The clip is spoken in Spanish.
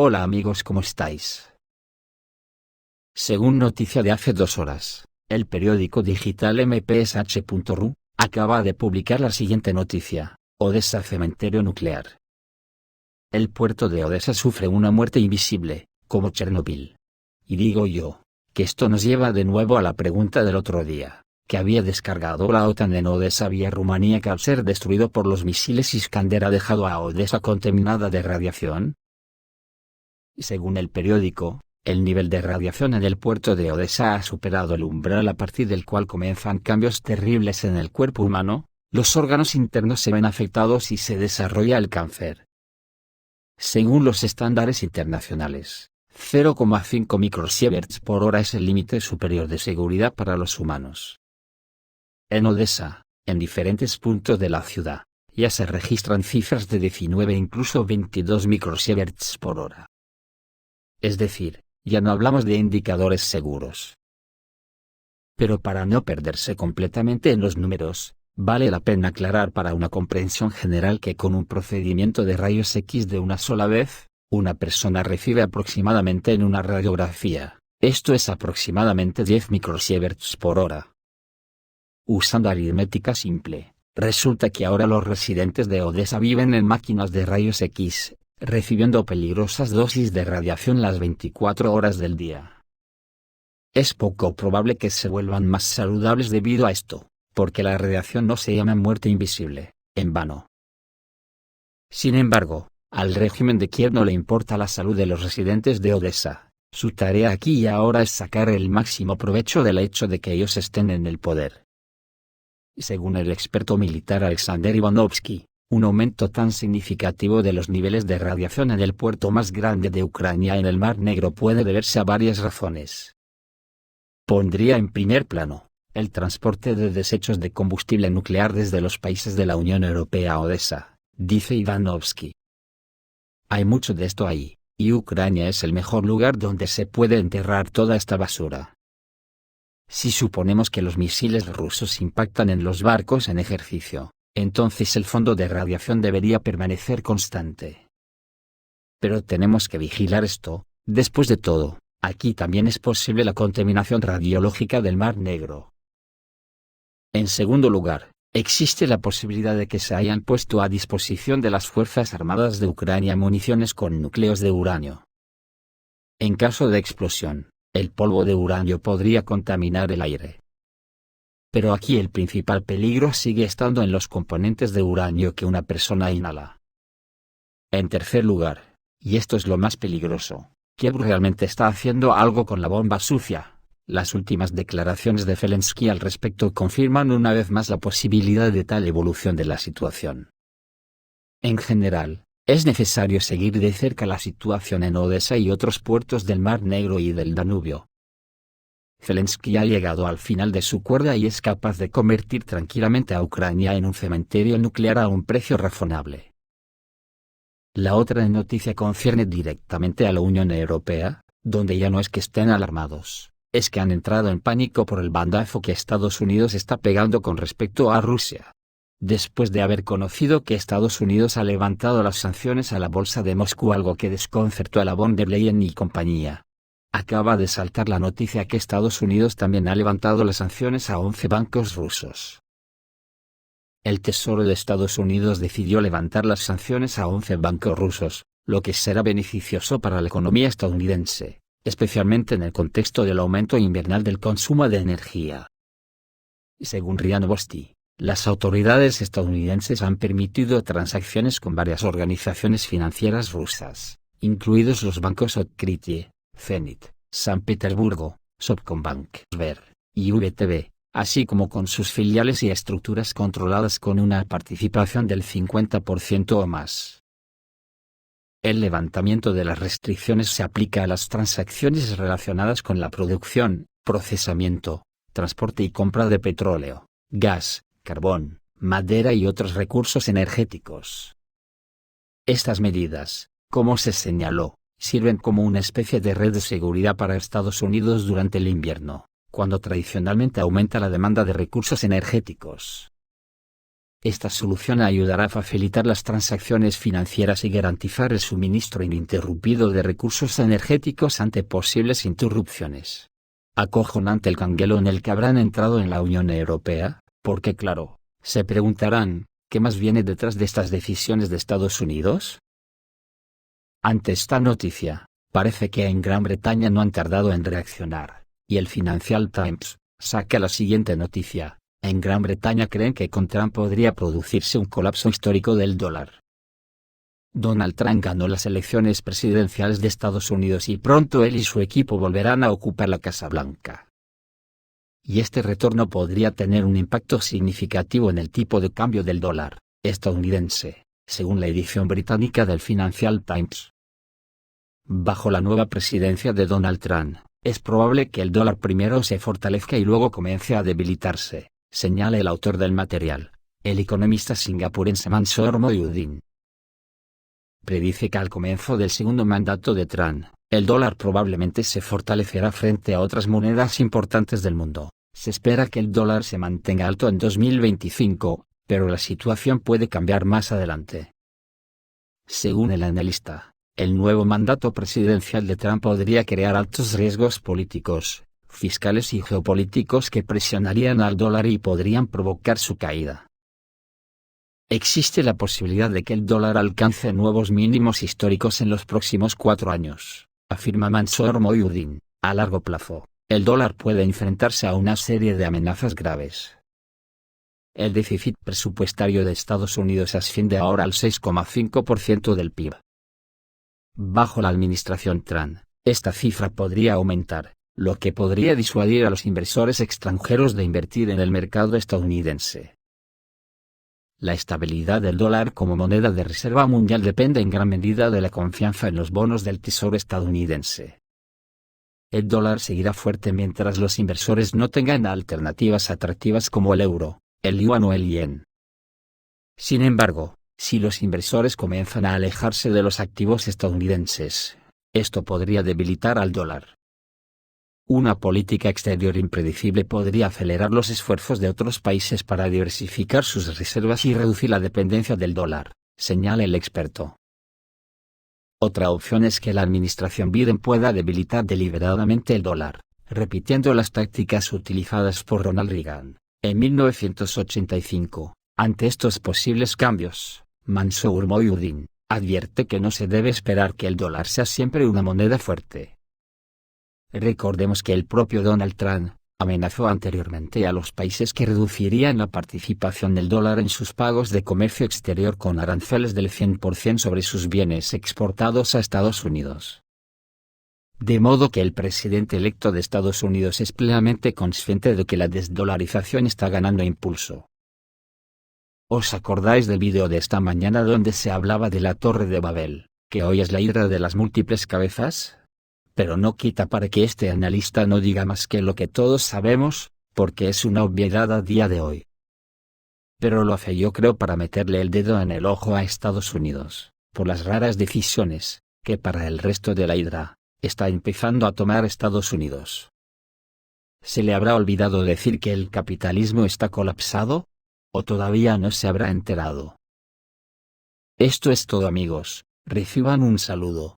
Hola amigos, ¿cómo estáis? Según noticia de hace 2 horas, el periódico digital mpsh.ru acaba de publicar la siguiente noticia: Odessa cementerio nuclear. El puerto de Odessa sufre una muerte invisible, como Chernobyl. Y digo yo, que esto nos lleva de nuevo a la pregunta del otro día, ¿que había descargado la OTAN en Odessa vía Rumanía que al ser destruido por los misiles Iskander ha dejado a Odessa contaminada de radiación? Según el periódico, el nivel de radiación en el puerto de Odessa ha superado el umbral a partir del cual comienzan cambios terribles en el cuerpo humano, los órganos internos se ven afectados y se desarrolla el cáncer. Según los estándares internacionales, 0,5 microsieverts por hora es el límite superior de seguridad para los humanos. En Odessa, en diferentes puntos de la ciudad, ya se registran cifras de 19 e incluso 22 microsieverts por hora. Es decir, ya no hablamos de indicadores seguros. Pero para no perderse completamente en los números, vale la pena aclarar para una comprensión general que con un procedimiento de rayos X de una sola vez, una persona recibe aproximadamente en una radiografía, esto es aproximadamente 10 microsieverts por hora. Usando aritmética simple, resulta que ahora los residentes de Odessa viven en máquinas de rayos X, recibiendo peligrosas dosis de radiación las 24 horas del día. Es poco probable que se vuelvan más saludables debido a esto, porque la radiación no se llama muerte invisible, en vano. Sin embargo, al régimen de Kiev no le importa la salud de los residentes de Odessa. Su tarea aquí y ahora es sacar el máximo provecho del hecho de que ellos estén en el poder. Según el experto militar Alexander Ivanovsky, un aumento tan significativo de los niveles de radiación en el puerto más grande de Ucrania en el Mar Negro puede deberse a varias razones. Pondría en primer plano el transporte de desechos de combustible nuclear desde los países de la Unión Europea a Odessa, dice Ivanovsky. Hay mucho de esto ahí, y Ucrania es el mejor lugar donde se puede enterrar toda esta basura. Si suponemos que los misiles rusos impactan en los barcos en ejercicio, entonces el fondo de radiación debería permanecer constante. Pero tenemos que vigilar esto. Después de todo, aquí también es posible la contaminación radiológica del Mar Negro. En segundo lugar, existe la posibilidad de que se hayan puesto a disposición de las Fuerzas Armadas de Ucrania municiones con núcleos de uranio. En caso de explosión, el polvo de uranio podría contaminar el aire. Pero aquí el principal peligro sigue estando en los componentes de uranio que una persona inhala. En tercer lugar, y esto es lo más peligroso, Kiev realmente está haciendo algo con la bomba sucia. Las últimas declaraciones de Zelensky al respecto confirman una vez más la posibilidad de tal evolución de la situación. En general, es necesario seguir de cerca la situación en Odessa y otros puertos del Mar Negro y del Danubio. Zelensky ha llegado al final de su cuerda y es capaz de convertir tranquilamente a Ucrania en un cementerio nuclear a un precio razonable. La otra noticia concierne directamente a la Unión Europea, donde ya no es que estén alarmados, es que han entrado en pánico por el bandazo que Estados Unidos está pegando con respecto a Rusia. Después de haber conocido que Estados Unidos ha levantado las sanciones a la bolsa de Moscú, algo que desconcertó a la von der Leyen y compañía. Acaba de saltar la noticia que Estados Unidos también ha levantado las sanciones a 11 bancos rusos. El Tesoro de Estados Unidos decidió levantar las sanciones a 11 bancos rusos, lo que será beneficioso para la economía estadounidense, especialmente en el contexto del aumento invernal del consumo de energía. Según RIA Novosti, las autoridades estadounidenses han permitido transacciones con varias organizaciones financieras rusas, incluidos los bancos Otkritie, Zenit, San Petersburgo, Sovcombank, Sber y VTB, así como con sus filiales y estructuras controladas con una participación del 50% o más. El levantamiento de las restricciones se aplica a las transacciones relacionadas con la producción, procesamiento, transporte y compra de petróleo, gas, carbón, madera y otros recursos energéticos. Estas medidas, como se señaló, sirven como una especie de red de seguridad para Estados Unidos durante el invierno, cuando tradicionalmente aumenta la demanda de recursos energéticos. Esta solución ayudará a facilitar las transacciones financieras y garantizar el suministro ininterrumpido de recursos energéticos ante posibles interrupciones. Acojonante el canguelo en el que habrán entrado en la Unión Europea, porque claro, se preguntarán, ¿qué más viene detrás de estas decisiones de Estados Unidos? Ante esta noticia, parece que en Gran Bretaña no han tardado en reaccionar, y el Financial Times saca la siguiente noticia: en Gran Bretaña creen que con Trump podría producirse un colapso histórico del dólar. Donald Trump ganó las elecciones presidenciales de Estados Unidos y pronto él y su equipo volverán a ocupar la Casa Blanca. Y este retorno podría tener un impacto significativo en el tipo de cambio del dólar estadounidense, según la edición británica del Financial Times. Bajo la nueva presidencia de Donald Trump, es probable que el dólar primero se fortalezca y luego comience a debilitarse, señala el autor del material, el economista singapurense Mansoor Mohiuddin. Predice que al comienzo del segundo mandato de Trump, el dólar probablemente se fortalecerá frente a otras monedas importantes del mundo. Se espera que el dólar se mantenga alto en 2025, pero la situación puede cambiar más adelante. Según el analista, el nuevo mandato presidencial de Trump podría crear altos riesgos políticos, fiscales y geopolíticos que presionarían al dólar y podrían provocar su caída. Existe la posibilidad de que el dólar alcance nuevos mínimos históricos en los próximos 4 años, afirma Mansoor Mohiuddin. A largo plazo, el dólar puede enfrentarse a una serie de amenazas graves. El déficit presupuestario de Estados Unidos asciende ahora al 6,5% del PIB. Bajo la administración Trump, esta cifra podría aumentar, lo que podría disuadir a los inversores extranjeros de invertir en el mercado estadounidense. La estabilidad del dólar como moneda de reserva mundial depende en gran medida de la confianza en los bonos del Tesoro estadounidense. El dólar seguirá fuerte mientras los inversores no tengan alternativas atractivas como el euro, el yuan o el yen. Sin embargo, si los inversores comienzan a alejarse de los activos estadounidenses, esto podría debilitar al dólar. Una política exterior impredecible podría acelerar los esfuerzos de otros países para diversificar sus reservas y reducir la dependencia del dólar, señala el experto. Otra opción es que la administración Biden pueda debilitar deliberadamente el dólar, repitiendo las tácticas utilizadas por Ronald Reagan en 1985. Ante estos posibles cambios, Mansoor Mohiuddin advierte que no se debe esperar que el dólar sea siempre una moneda fuerte. Recordemos que el propio Donald Trump amenazó anteriormente a los países que reducirían la participación del dólar en sus pagos de comercio exterior con aranceles del 100% sobre sus bienes exportados a Estados Unidos. De modo que el presidente electo de Estados Unidos es plenamente consciente de que la desdolarización está ganando impulso. ¿Os acordáis del vídeo de esta mañana donde se hablaba de la Torre de Babel, que hoy es la hidra de las múltiples cabezas? Pero no quita para que este analista no diga más que lo que todos sabemos, porque es una obviedad a día de hoy. Pero lo hace, yo creo, para meterle el dedo en el ojo a Estados Unidos, por las raras decisiones que para el resto de la hidra está empezando a tomar Estados Unidos. ¿Se le habrá olvidado decir que el capitalismo está colapsado? ¿O todavía no se habrá enterado? Esto es todo, amigos, reciban un saludo.